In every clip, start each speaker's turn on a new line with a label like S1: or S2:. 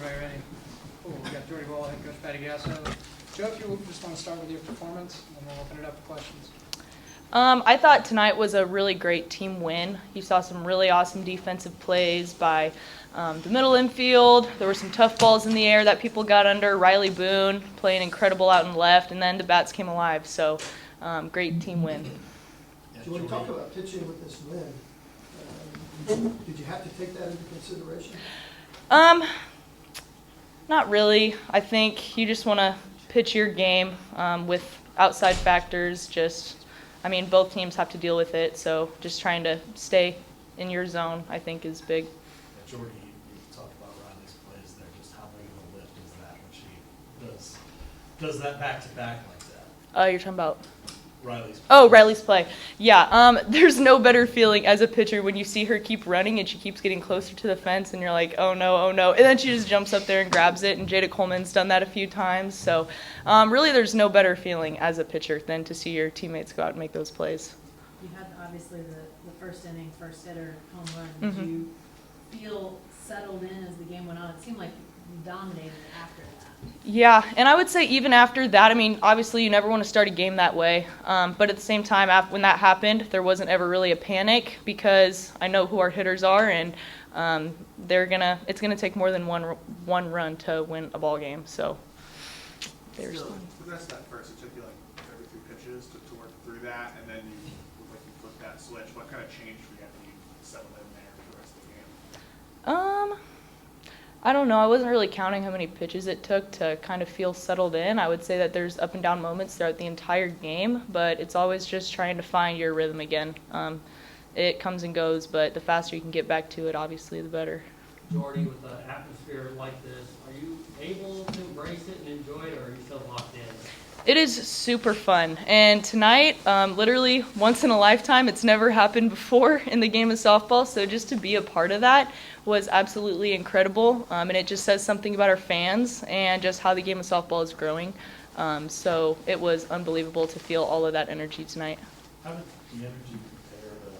S1: Everybody ready? Cool. We got Jordy Bahl, head coach Patty Gasso. Joe, if you just want to start with your performance, and then we'll open it up for questions.
S2: I thought tonight was a really great team win. You saw some really awesome defensive plays by the middle infield. There were some tough balls in the air that people got under. Riley Boone playing incredible out and left, and then the bats came alive. So great team win.
S3: Jordy, talk about pitching with this win. Did you have to take that into consideration?
S2: Not really. I think you just want to pitch your game with outside factors. Both teams have to deal with it, so just trying to stay in your zone, I think, is big.
S4: Jordy, you talked about Riley's plays there. Just how big of a lift is that when she does that back-to-back like that?
S2: You're talking about
S4: Riley's play.
S2: Oh, Riley's play. Yeah, there's no better feeling as a pitcher when you see her keep running and she keeps getting closer to the fence and you're like, oh no, and then she just jumps up there and grabs it, and Jada Coleman's done that a few times. So really there's no better feeling as a pitcher than to see your teammates go out and make those plays.
S5: You had obviously the first inning, first hitter, home run. Did you feel settled in as the game went on? It seemed like you dominated after that.
S2: Yeah, and I would say even after that, obviously you never want to start a game that way. But at the same time, when that happened, there wasn't ever really a panic because I know who our hitters are, and it's gonna take more than one run to win a ball game. So there's.
S6: Still, the rest of that first, it took you like 33 pitches to work through that, and then you flipped that switch. What kind of changed for you after you settled in there for the rest of the game?
S2: I don't know. I wasn't really counting how many pitches it took to kind of feel settled in. I would say that there's up and down moments throughout the entire game, but it's always just trying to find your rhythm again. It comes and goes, but the faster you can get back to it, obviously, the better.
S7: Jordy, with an atmosphere like this, are you able to embrace it and enjoy it, or are you still locked in?
S2: It is super fun, and tonight, literally once in a lifetime, it's never happened before in the game of softball, so just to be a part of that was absolutely incredible, and it just says something about our fans and just how the game of softball is growing. So it was unbelievable to feel all of that energy tonight.
S4: How did the energy compare to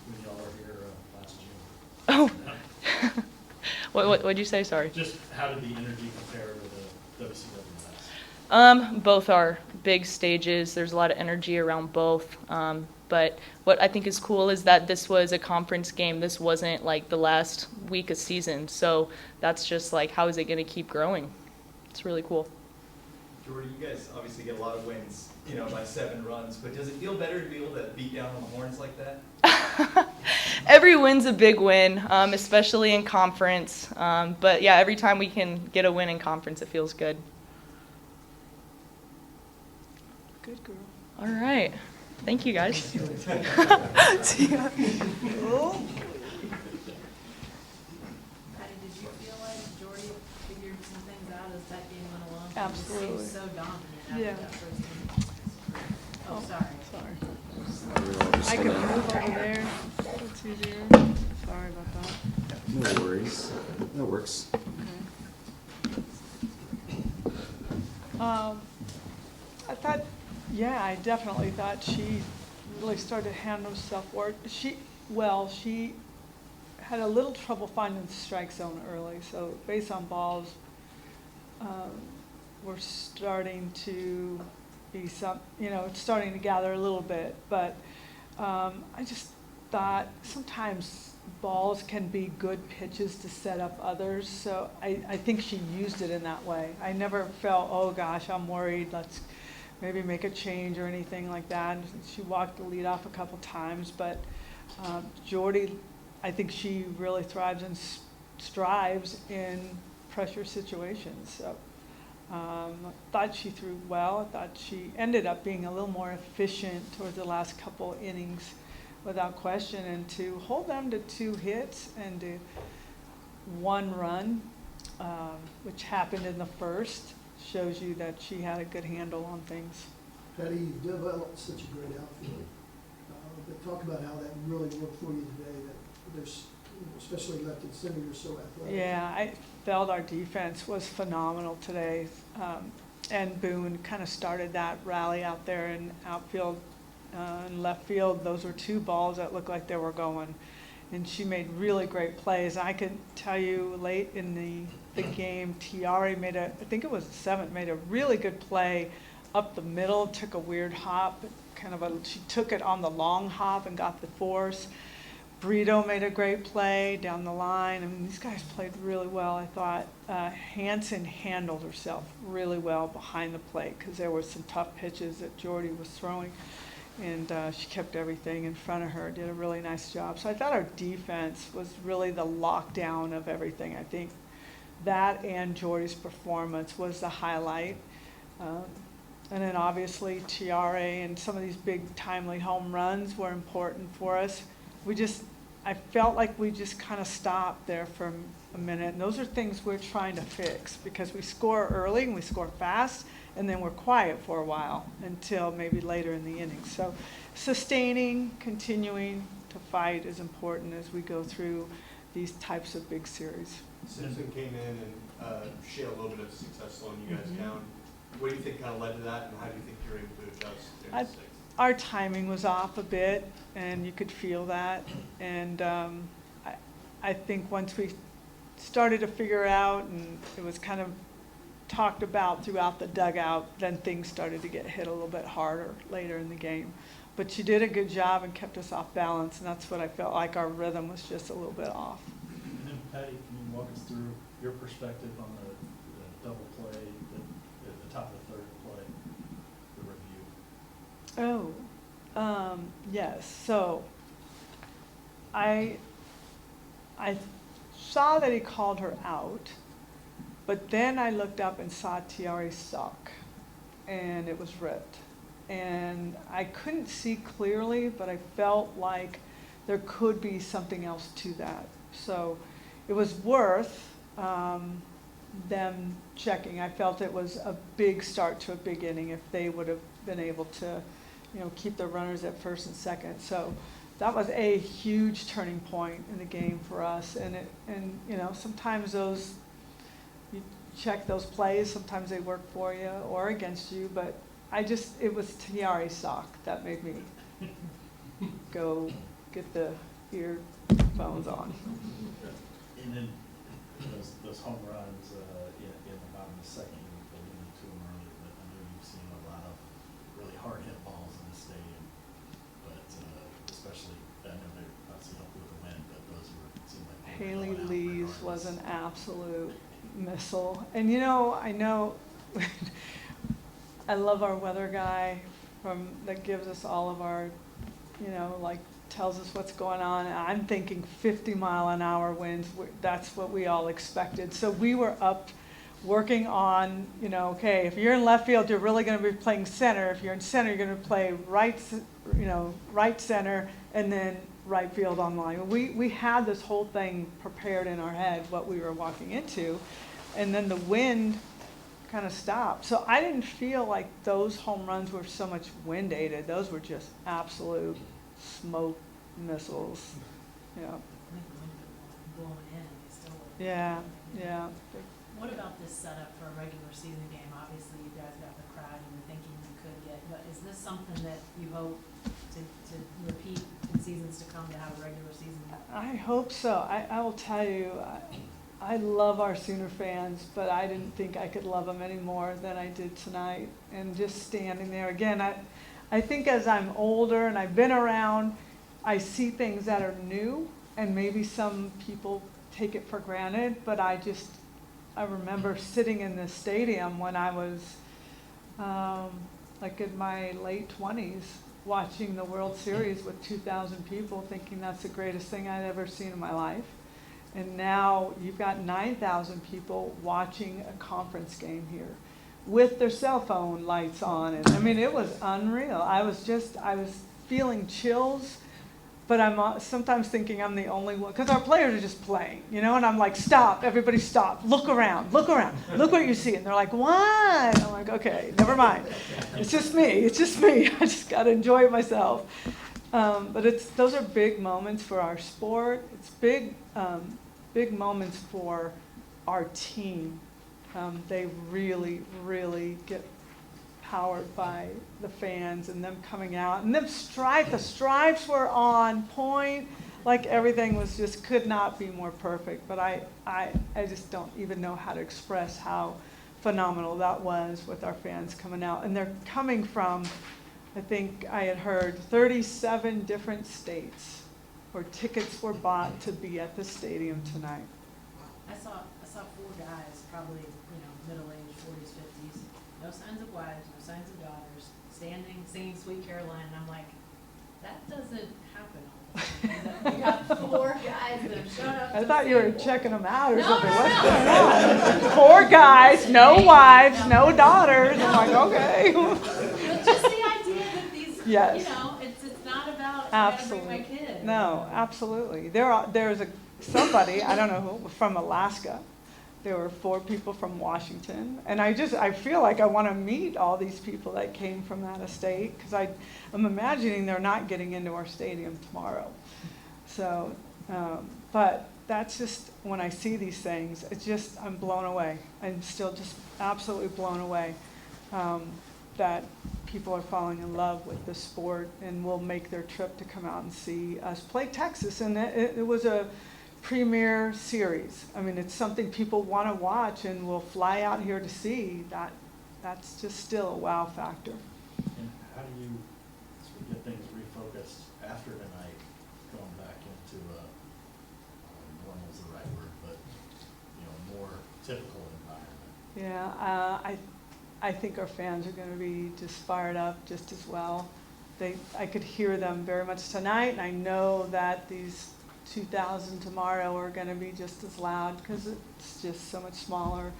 S4: when y'all were here last June?
S2: Oh, what'd you say? Sorry.
S4: Just how did the energy compare to the WCW last?
S2: Both are big stages. There's a lot of energy around both. But what I think is cool is that this was a conference game. This wasn't like the last week of season. So that's just like, how is it going to keep growing? It's really cool.
S8: Jordy, you guys obviously get a lot of wins, by 7 runs, but does it feel better to be able to beat down on the Horns like that?
S2: Every win's a big win, especially in conference. But yeah, every time we can get a win in conference, it feels good. Good girl. All right. Thank you, guys. See ya.
S5: Patty, did you feel like Jordy figured some things out as that game went along?
S2: Absolutely.
S5: She seemed so dominant after that first game. Oh, sorry.
S9: I could move over there. That's easier. Sorry about that.
S10: No worries. That works.
S9: Okay. I definitely thought she really started to handle herself. She had a little trouble finding the strike zone early, so base on balls were starting to be it's starting to gather a little bit, but I just thought sometimes balls can be good pitches to set up others, so I think she used it in that way. I never felt, oh gosh, I'm worried, let's maybe make a change or anything like that. She walked the lead off a couple times, but Jordy, I think she really thrives and strives in pressure situations. So I thought she threw well. I thought she ended up being a little more efficient towards the last couple innings without question, and to hold them to 2 hits and to 1 run, which happened in the first, shows you that she had a good handle on things.
S3: Patty, you developed such a great outfield. But talk about how that really worked for you today, that there's, especially left and center, you're so athletic.
S9: Yeah, I felt our defense was phenomenal today. And Boone kind of started that rally out there in outfield and left field. Those were 2 balls that looked like they were going. And she made really great plays. I could tell you late in the the game, Tiare made I think it was the seventh, made a really good play up the middle, took a weird hop, she took it on the long hop and got the force. Brito made a great play down the line. I mean, these guys played really well. I thought Hansen handled herself really well behind the plate because there were some tough pitches that Jordy was throwing, and she kept everything in front of her, did a really nice job. So I thought our defense was really the lockdown of everything. I think that and Jordy's performance was the highlight. And then obviously Tiare and some of these big timely home runs were important for us. I felt like we just kind of stopped there for a minute. And those are things we're trying to fix because we score early and we score fast and then we're quiet for a while until maybe later in the inning. So sustaining, continuing to fight is important as we go through these types of big series.
S11: Simpson came in and shared a little bit of success slowing you guys down. What do you think kind of led to that, and how do you think you're able to adjust in the sixth?
S9: Our timing was off a bit, and you could feel that. And I think once we started to figure out, and it was kind of talked about throughout the dugout, then things started to get hit a little bit harder later in the game. But she did a good job and kept us off balance, and that's what I felt like our rhythm was just a little bit off.
S4: And then Patty, can you walk us through your perspective on the double play, the top of the third play, the review?
S9: Yes. So I saw that he called her out, but then I looked up and saw Tiare's sock, and it was ripped. And I couldn't see clearly, but I felt like there could be something else to that. So it was worth them checking. I felt it was a big start to a big inning if they would have been able to, keep the runners at first and second. So that was a huge turning point in the game for us. And sometimes you check those plays, sometimes they work for you or against you, but it was Tiare's sock that made me go get the earphones on.
S4: And then those home runs in the bottom of the second, you alluded to them earlier, but I know you've seen a lot of really hard hit balls in the stadium. But especially, I know they obviously helped with the win, but those seemed like
S9: Haley
S4: going out
S9: Lee's
S4: regardless.
S9: was an absolute missile. And I know I love our weather guy that gives us all of our, tells us what's going on. And I'm thinking 50-mile-an-hour winds. That's what we all expected. So we were up working on, okay, if you're in left field, you're really going to be playing center. If you're in center, you're going to play right center, and then right field on the line. We had this whole thing prepared in our head, what we were walking into, and then the wind kind of stopped. So I didn't feel like those home runs were so much wind aided. Those were just absolute smoke missiles. Yeah.
S5: I think the wind blowing in, they still.
S9: Yeah.
S5: What about this setup for a regular season game? Obviously, you guys got the crowd you were thinking you could get, but is this something that you hope to repeat in seasons to come, to have a regular season?
S9: I hope so. I will tell you, I love our Sooner fans, but I didn't think I could love them any more than I did tonight. And just standing there again, I think as I'm older and I've been around, I see things that are new, and maybe some people take it for granted, but I remember sitting in the stadium when I was like in my late 20s, watching the World Series with 2,000 people, thinking that's the greatest thing I'd ever seen in my life. And now you've got 9,000 people watching a conference game here with their cell phone lights on. And I mean, it was unreal. I was feeling chills, but I'm sometimes thinking I'm the only one, because our players are just playing, and I'm like, stop, everybody stop, look around, look what you see. And they're like, what? I'm like, okay, never mind. It's just me. I just got to enjoy it myself. But those are big moments for our sport. It's big moments for our team. They really, really get powered by the fans and them coming out. And the stripes were on point. like everything was just, could not be more perfect. But I just don't even know how to express how phenomenal that was with our fans coming out. And they're coming from, I think I had heard, 37 different states where tickets were bought to be at the stadium tonight.
S5: I saw 4 guys, probably, middle-aged, 40s, 50s, no signs of wives, no signs of daughters, standing, singing Sweet Caroline, and I'm like, that doesn't happen all the time. We got 4 guys that have shown up.
S9: I thought you were checking them out or
S5: No,
S9: something.
S5: no,
S9: What's
S5: no.
S9: going on? 4 guys, no wives, no daughters. I'm like, okay.
S5: But just the idea that these,
S9: Yes.
S5: it's not about, I gotta
S9: Absolutely.
S5: bring my kid.
S9: No, absolutely. There's somebody, I don't know who, from Alaska. There were 4 people from Washington. And I feel like I want to meet all these people that came from that estate, because I'm imagining they're not getting into our stadium tomorrow. So, but that's just, when I see these things, it's just, I'm blown away. I'm still just absolutely blown away that people are falling in love with the sport and will make their trip to come out and see us play Texas. And it was a premier series. I mean, it's something people want to watch and will fly out here to see. That's just still a wow factor.
S4: And how do you sort of get things refocused after tonight, going back into normal is the right word, but more typical environment?
S9: Yeah, I think our fans are going to be just fired up just as well. I could hear them very much tonight, and I know that these 2,000 tomorrow are going to be just as loud because it's just so much smaller.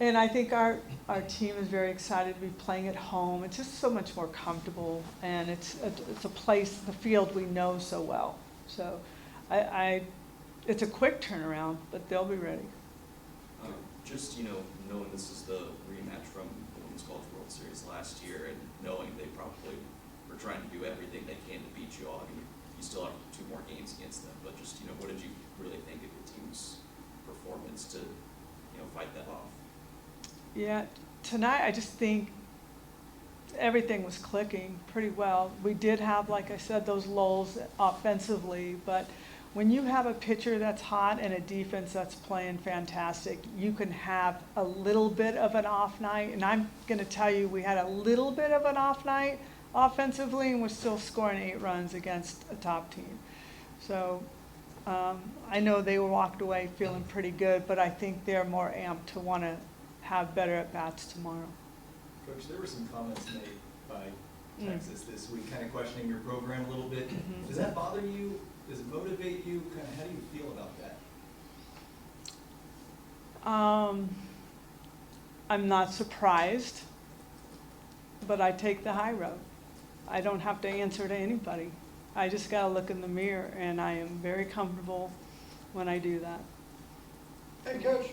S9: And I think our team is very excited to be playing at home. It's just so much more comfortable, and it's a place, the field we know so well. So it's a quick turnaround, but they'll be ready.
S12: Just, knowing this is the rematch from the Women's College World Series last year, and knowing they probably were trying to do everything they can to beat you all. I mean, you still have 2 more games against them, but just, what did you really think of your team's performance to, fight that off?
S9: Yeah, tonight I just think everything was clicking pretty well. We did have, like I said, those lulls offensively, but when you have a pitcher that's hot and a defense that's playing fantastic, you can have a little bit of an off night. And I'm going to tell you, we had a little bit of an off night offensively, and we're still scoring 8 runs against a top team. So I know they walked away feeling pretty good, but I think they're more amped to want to have better at-bats tomorrow.
S8: Coach, there were some comments made by Texas this week, kind of questioning your program a little bit.
S9: Mhm.
S8: Does that bother you? Does it motivate you? Kind of, how do you feel about that?
S9: I'm not surprised, but I take the high road. I don't have to answer to anybody. I just got to look in the mirror, and I am very comfortable when I do that.
S3: Hey, Coach,